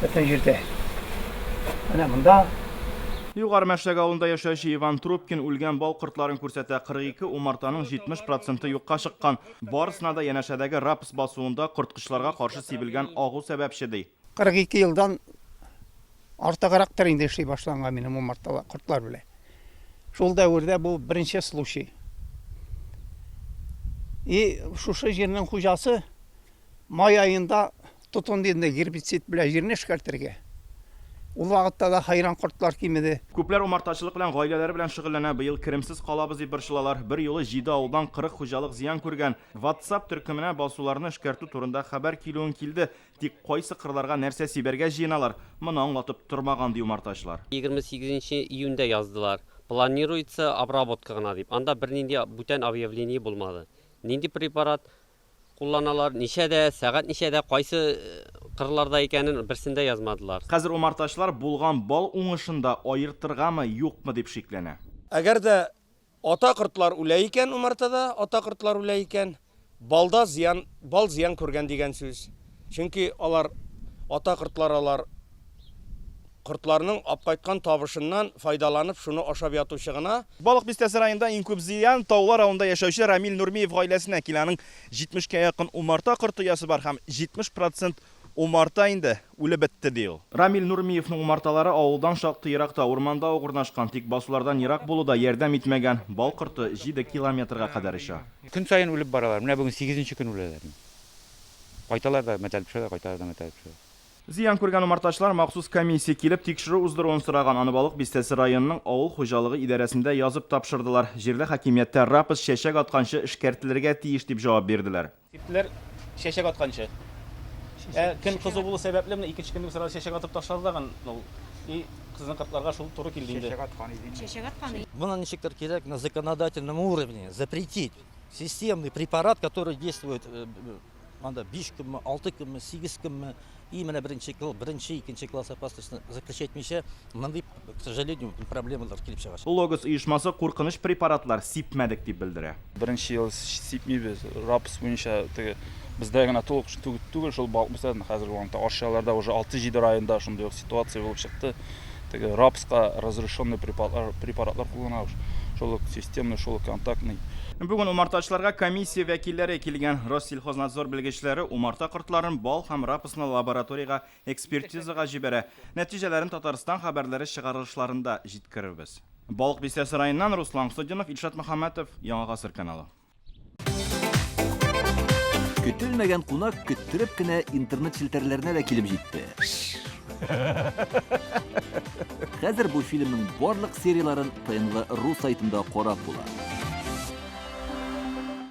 Bütün yerde. Ana bunda Yuqarı Məşrəq avılında yaşayışı Ivan Trubkin ölgən bal qırtların kürsətə 42 umartanın 70% yoxqa şıqqan. Barısına da yanaşadagi rapis basuğunda qırtqışlarga qarşı sevilgan ağu səbəbşidir. 42 yıldan артығырақ тәрінде işlей başlanған менің умарталар, құртлар біле. Шол дәуірде бұл бірінші случай. Шушы жерінің хужасы май айында тұтын дегенде гербицид біле жеріне шкәртерге. Ул вакытта да хайран құртлар кимеді. Күпләр умартачылык белән гаиләләре белән шөгыльләнә. Быел керемсез калабыз дип борчылалар. Бер юлы 7 авылдан 40 хуҗалык зыян күргән. WhatsApp төркеменә басуларны эшкәртү турында хәбәр килүен килде. Тик кайсы кырларга нәрсә сибәргә җыеналар? Моны аңлатып тормаган ди умартачылар. 28 июньдә яздылар. Планируется обработка гына дип. Анда бернинди бүтән объявление булмады. Нинди препарат кулланалар, нишәдә, сәгать нишәдә, кайсы кырларда икәнен берсендә язмадылар. Хәзер умартачылар булган бал уңышында аертыргамы, юкмы дип шикләнә. Әгәр дә ата кортлар үлә икән умартада, ата кортлар үлә икән, балда зыян, бал зыян күргән дигән сүз. Чөнки алар ата кортлар алар кортларның апкайткан табышыннан файдаланып шуны ашап ятучы гына. Балык бистәсе районында иң күп зыян таулар авылында яшәүче Рамил Нурмиев гаиләсенә килә. Аның 70-кә якын умарта кыртыясы бар һәм 70% умарта инде үлеп бетте ди ул. Рамил Нурмиевның умарталары авылдан шактый еракта, урманда урнашкан, тик басулардан ерак булу да ярдәм итмәгән. Бал кырты 7 километрга кадәр иша. Көн сайын үлеп баралар. Менә бүген 8нче көн үләләр. Кайталар да мәтәлеп төшәләр, кайталар да мәтәлеп төшәләр. Зыян күргән умартачылар махсус комиссия килеп тикшерү уздыруын сораган. Аны Балык бистәсе районының авыл хуҗалыгы идарәсендә язып тапшырдылар. Җирдә хакимияттә рапис чәчәк атканчы эшкәртелергә тиеш дип җавап бирделәр. Типтеләр чәчәк атканчы. Көн кызу булу сәбәпле менә икенче көнне сразу чәчәк атып ташладыган ул. И кызның кыртларга шул туры килде инде. Чәчәк аткан. Бuna ничектер кирәк на законодательном уровне запретить системный препарат, который действует анда 5 көнме, 6 көнме, 8 көнме, и менә беренче, икенче класс опасностьны заключайтмыйча, мондый, к сожалению, проблемалар килеп чыга. Логос оешмасы куркыныч препаратлар сипмәдек дип белдерә. Беренче ел сипмибез, рапс буенча теге бездә генә толык түгел шул балык бистәсендә хәзер вакытта Арчаларда уже 6-7 районда шундый ук ситуация булып чыкты. Теге рапска разрешенный препаратлар кулланабыз. Шул системный, шул контактный. Бүген умартачыларга комиссия вәкилләре килгән. Россельхознадзор белгечләре умарта кыртларын бал һәм рапсны лабораториягә экспертизага җибәрә. Нәтиҗәләрен Татарстан хәбәрләре чыгарылышларында җиткерербез. Балык бистәсе районыннан Руслан Судинов, Илшат Мөхәммәтов, Яңа Гасыр каналы. Көтелмәгән кунак көттереп кенә интернет челтәрләренә дә килеп җитте. Хәзер бу фильмның барлык серияларын ТНВ.ру сайтында карап була.